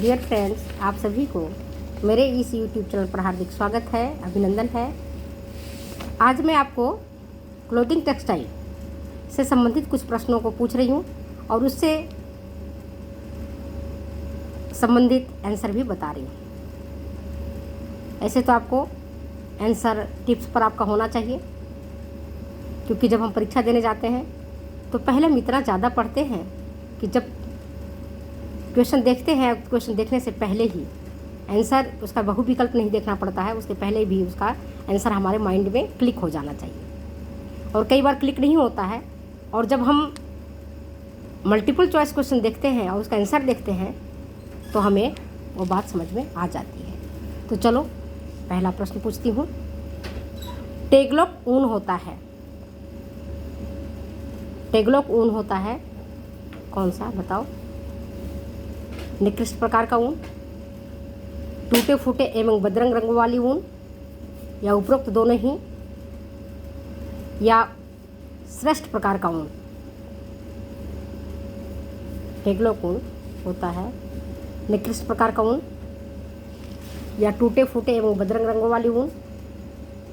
Dear friends, आप सभी को मेरे इस यूट्यूब चैनल पर हार्दिक स्वागत है, अभिनंदन है। आज मैं आपको क्लोथिंग टेक्सटाइल से संबंधित कुछ प्रश्नों को पूछ रही हूँ और उससे संबंधित आंसर भी बता रही हूँ। ऐसे तो आपको आंसर टिप्स पर आपका होना चाहिए, क्योंकि जब हम परीक्षा देने जाते हैं तो पहले हम इतना ज़्यादा पढ़ते हैं कि जब क्वेश्चन देखते हैं, क्वेश्चन देखने से पहले ही आंसर उसका बहुविकल्प नहीं देखना पड़ता है, उसके पहले भी उसका आंसर हमारे माइंड में क्लिक हो जाना चाहिए। और कई बार क्लिक नहीं होता है, और जब हम मल्टीपल चॉइस क्वेश्चन देखते हैं और उसका आंसर देखते हैं तो हमें वो बात समझ में आ जाती है। तो चलो पहला प्रश्न पूछती हूँ। टेगलॉक ऊन होता है, टेगलॉक ऊन होता है कौन सा, बताओ? निकृष्ट प्रकार का ऊन, टूटे फूटे एवं बदरंग रंगों वाली ऊन, या उपरोक्त दोनों ही, या श्रेष्ठ प्रकार का ऊन? टेगलॉक ऊन होता है निकृष्ट प्रकार का ऊन, या टूटे फूटे एवं बदरंग रंगों वाली ऊन,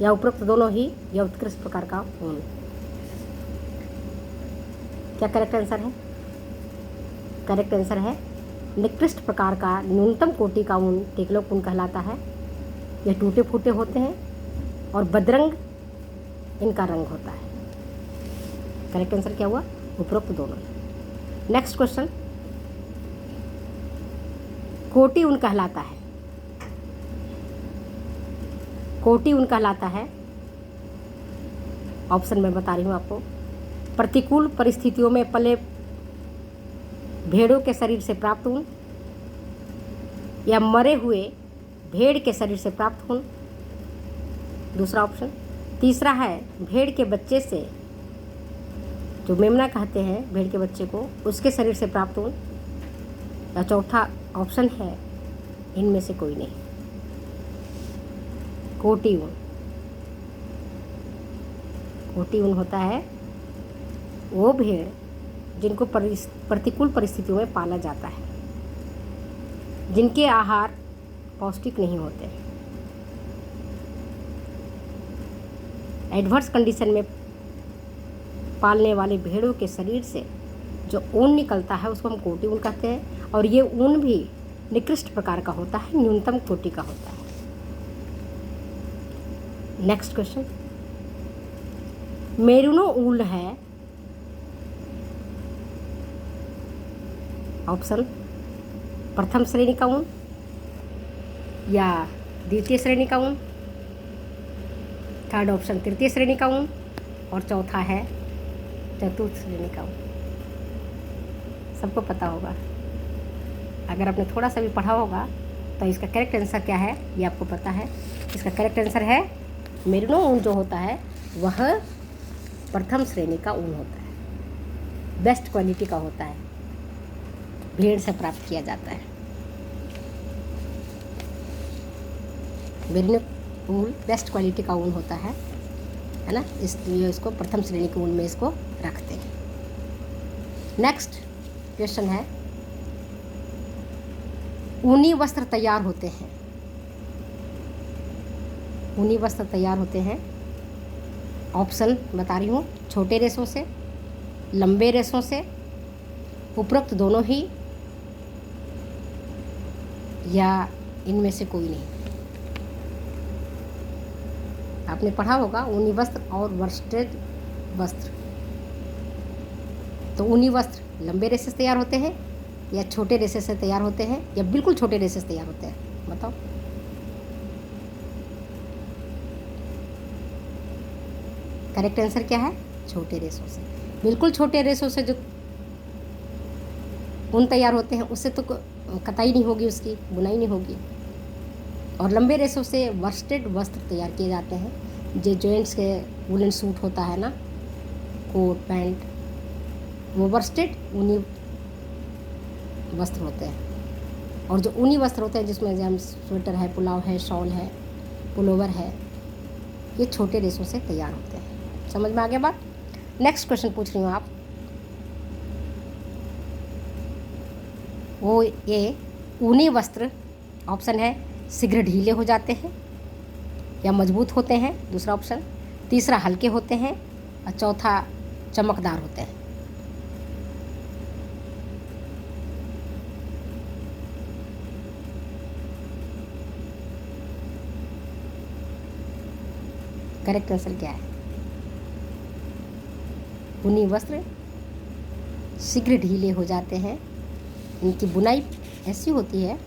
या उपरोक्त दोनों ही, या उत्कृष्ट प्रकार का ऊन? क्या करेक्ट आंसर है? करेक्ट आंसर है निकृष्ट प्रकार का न्यूनतम कोटि का ऊन टेगलॉक ऊन कहलाता है। यह टूटे फूटे होते हैं और बदरंग इनका रंग होता है। करेक्ट आंसर क्या हुआ? उपरोक्त दोनों। नेक्स्ट क्वेश्चन, कोटि ऊन कहलाता है, कोटि ऊन कहलाता है, ऑप्शन में बता रही हूँ आपको। प्रतिकूल परिस्थितियों में पले भेड़ों के शरीर से प्राप्त ऊन, या मरे हुए भेड़ के शरीर से प्राप्त ऊन, दूसरा ऑप्शन। तीसरा है भेड़ के बच्चे से, जो मेमना कहते हैं भेड़ के बच्चे को, उसके शरीर से प्राप्त ऊन, या चौथा ऑप्शन है इनमें से कोई नहीं, कोटि ऊन। कोटि ऊन होता है वो भेड़ जिनको प्रतिकूल परिस्थितियों में पाला जाता है, जिनके आहार पौष्टिक नहीं होते। एडवर्स कंडीशन में पालने वाले भेड़ों के शरीर से जो ऊन निकलता है उसको हम कोटि ऊन कहते हैं, और ये ऊन भी निकृष्ट प्रकार का होता है, न्यूनतम कोटि का होता है। नेक्स्ट क्वेश्चन, मेरिनो ऊन है, ऑप्शन प्रथम श्रेणी का ऊन, या द्वितीय श्रेणी का ऊन, थर्ड ऑप्शन तृतीय श्रेणी का ऊन, और चौथा है चतुर्थ श्रेणी का ऊन। सबको पता होगा, अगर आपने थोड़ा सा भी पढ़ा होगा तो इसका करेक्ट आंसर क्या है ये आपको पता है। इसका करेक्ट आंसर है मेरिनो ऊन जो होता है वह प्रथम श्रेणी का ऊन होता है, बेस्ट क्वालिटी का होता है, भेड़ से प्राप्त किया जाता है। मेरिनो ऊन बेस्ट क्वालिटी का ऊन होता है ना, इसलिए इसको प्रथम श्रेणी के ऊन में इसको रखते हैं। नेक्स्ट क्वेश्चन है, ऊनी वस्त्र तैयार होते हैं, ऊनी वस्त्र तैयार होते हैं, ऑप्शन बता रही हूँ। छोटे रेशों से, लंबे रेशों से, उपरोक्त दोनों ही, या इनमें से कोई नहीं। आपने पढ़ा होगा ऊनी वस्त्र और वर्स्टेड वस्त्र। तो ऊनी वस्त्र लंबे रेशे से तैयार होते हैं, या छोटे रेशे से तैयार होते हैं, या बिल्कुल छोटे रेशे से तैयार होते हैं? बताओ। करेक्ट आंसर क्या है? छोटे रेशों से। बिल्कुल छोटे रेशों से जो ऊन तैयार होते हैं उससे तो कताई नहीं होगी, उसकी बुनाई नहीं होगी। और लंबे रेशों से वर्स्टेड वस्त्र तैयार किए जाते हैं, जो जेंट्स के वुलन सूट होता है ना, कोट पैंट, वो वर्स्टेड ऊनी वस्त्र होते हैं। और जो ऊनी वस्त्र होते हैं जिसमें जैसे स्वेटर है, पुलाव है, शॉल है, पुलोवर है, ये छोटे रेशों से तैयार होते हैं। समझ में आ गया बात? नेक्स्ट क्वेश्चन पूछ रही हूँ आप, वो ये ऊनी वस्त्र, ऑप्शन है शीघ्र ढीले हो जाते हैं या मजबूत होते हैं, दूसरा ऑप्शन। तीसरा हल्के होते हैं और चौथा चमकदार होते हैं। करेक्ट आंसर क्या है? ऊनी वस्त्र शीघ्र ढीले हो जाते हैं, इनकी बुनाई ऐसी होती है,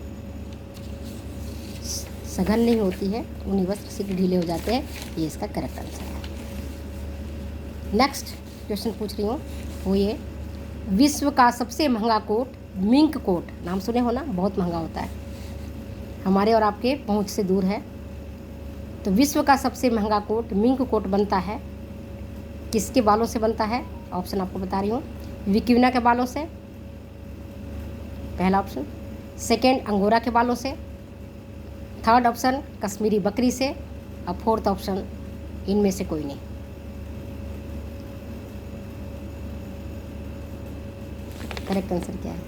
सघन नहीं होती है, ऊनी वस्त्र शीघ्र ढीले हो जाते हैं, ये इसका करेक्ट आंसर है। नेक्स्ट क्वेश्चन पूछ रही हूँ, वो ये, विश्व का सबसे महंगा कोट मिंक कोट, नाम सुने हो ना, बहुत महंगा होता है, हमारे और आपके पहुँच से दूर है। तो विश्व का सबसे महंगा कोट मिंक कोट बनता है, किसके बालों से बनता है? ऑप्शन आपको बता रही हूँ, विक्यूना के बालों से, पहला ऑप्शन। सेकेंड, अंगोरा के बालों से। थर्ड ऑप्शन, कश्मीरी बकरी से। और फोर्थ ऑप्शन, इनमें से कोई नहीं। करेक्ट आंसर क्या है?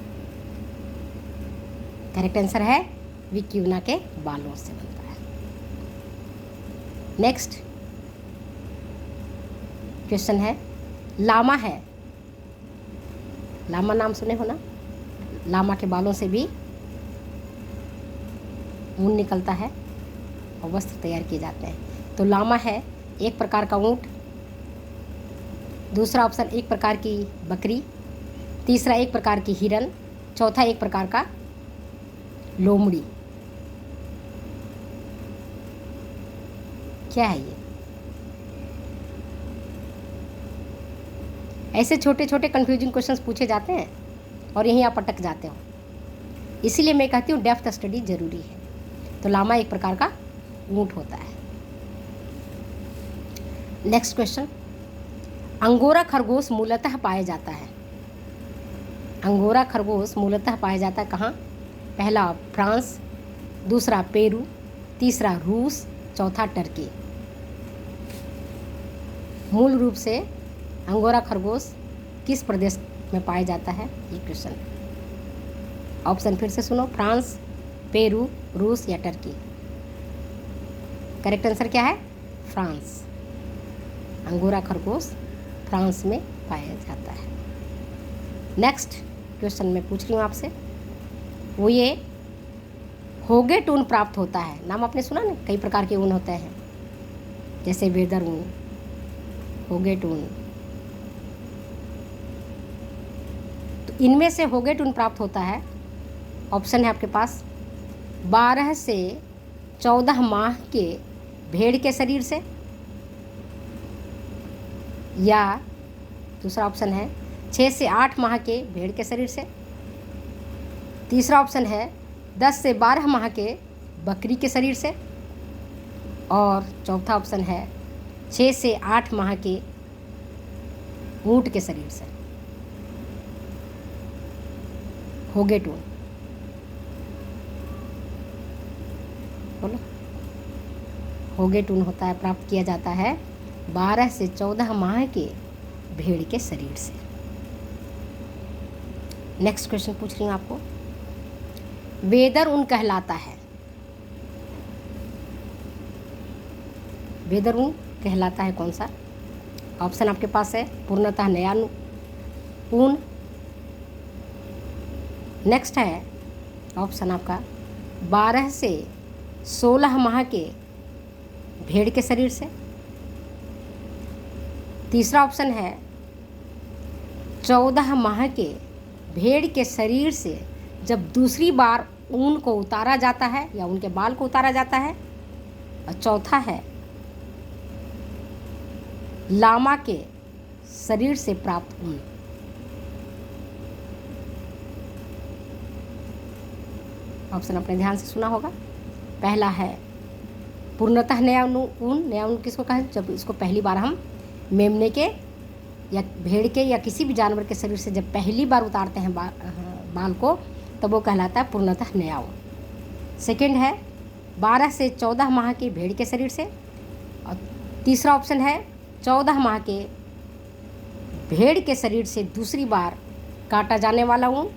करेक्ट आंसर है विक्यूना के बालों से बनता है। नेक्स्ट क्वेश्चन है, लामा है, लामा नाम सुने हो ना, लामा के बालों से भी ऊन निकलता है और वस्त्र तैयार किए जाते हैं। तो लामा है एक प्रकार का ऊँट, दूसरा ऑप्शन एक प्रकार की बकरी, तीसरा एक प्रकार की हिरन, चौथा एक प्रकार का लोमड़ी। क्या है ये? ऐसे छोटे छोटे कंफ्यूजिंग क्वेश्चंस पूछे जाते हैं और यहीं आप अटक जाते हो, इसीलिए मैं कहती हूँ डेप्थ स्टडी जरूरी है। तो लामा एक प्रकार का ऊँट होता है। नेक्स्ट क्वेश्चन, अंगोरा खरगोश मूलतः पाया जाता है, अंगोरा खरगोश मूलतः पाया जाता है कहाँ? पहला फ्रांस, दूसरा पेरू, तीसरा रूस, चौथा टर्की। मूल रूप से अंगोरा खरगोश किस प्रदेश में पाया जाता है, ये क्वेश्चन। ऑप्शन फिर से सुनो, फ्रांस, पेरू, रूस या टर्की। करेक्ट आंसर क्या है? फ्रांस। अंगोरा खरगोश फ्रांस में पाया जाता है। नेक्स्ट क्वेश्चन मैं पूछ रही हूँ आपसे, वो ये, होगेट ऊन प्राप्त होता है, नाम आपने सुना ना, कई प्रकार के ऊन होते हैं, जैसे वेदर ऊन, होगेट ऊन। तो इनमें से होगेट ऊन प्राप्त होता है, ऑप्शन है आपके पास 12 से 14 माह के भेड़ के शरीर से, या दूसरा ऑप्शन है 6 से 8 माह के भेड़ के शरीर से, तीसरा ऑप्शन है 10 से 12 माह के बकरी के शरीर से, और चौथा ऑप्शन है 6 से 8 माह के ऊँट के शरीर से। होगेट ऊन बोलो। होगेट ऊन होता है, प्राप्त किया जाता है 12 से 14 माह के भेड़ के शरीर से। नेक्स्ट क्वेश्चन पूछ रही हूँ आपको, वेदर ऊन कहलाता है, वेदर ऊन कहलाता है कौन सा? ऑप्शन आपके पास है पूर्णतः नया ऊन, नेक्स्ट है ऑप्शन आपका 12 से 16 माह के भेड़ के शरीर से, तीसरा ऑप्शन है 14 माह के भेड़ के शरीर से जब दूसरी बार ऊन को उतारा जाता है या उनके बाल को उतारा जाता है, और चौथा है लामा के शरीर से प्राप्त ऊन। ऑप्शन अपने ध्यान से सुना होगा। पहला है पूर्णतः नया ऊन, नया ऊन किसको कहें? जब इसको पहली बार हम मेमने के या भेड़ के या किसी भी जानवर के शरीर से जब पहली बार उतारते हैं बाल को, तब वो कहलाता है पूर्णतः नया ऊन। सेकेंड है 12 से 14 माह के भेड़ के शरीर से, और तीसरा ऑप्शन है 14 माह के भेड़ के शरीर से दूसरी बार काटा जाने वाला ऊन,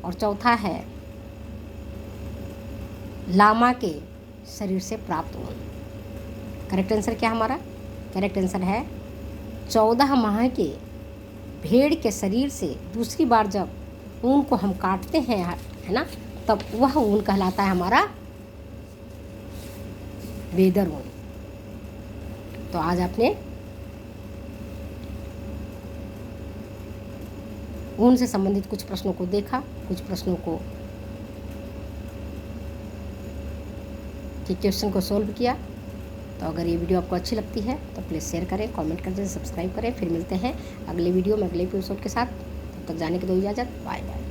और चौथा है लामा के शरीर से प्राप्त ऊन। करेक्ट आंसर क्या हमारा? करेक्ट आंसर है 14 माह के भेड़ के शरीर से दूसरी बार जब ऊन को हम काटते हैं, है ना, तब वह ऊन कहलाता है हमारा वेदर ऊन। तो आज आपने ऊन से संबंधित कुछ प्रश्नों को देखा, कुछ प्रश्नों को क्वेश्चन को सोल्व किया। तो अगर ये वीडियो आपको अच्छी लगती है तो प्लीज़ शेयर करें, कमेंट करें, सब्सक्राइब करें। फिर मिलते हैं अगले वीडियो में अगले एपिसोड के साथ। तब तक जाने की दो इजाज़त। Bye bye.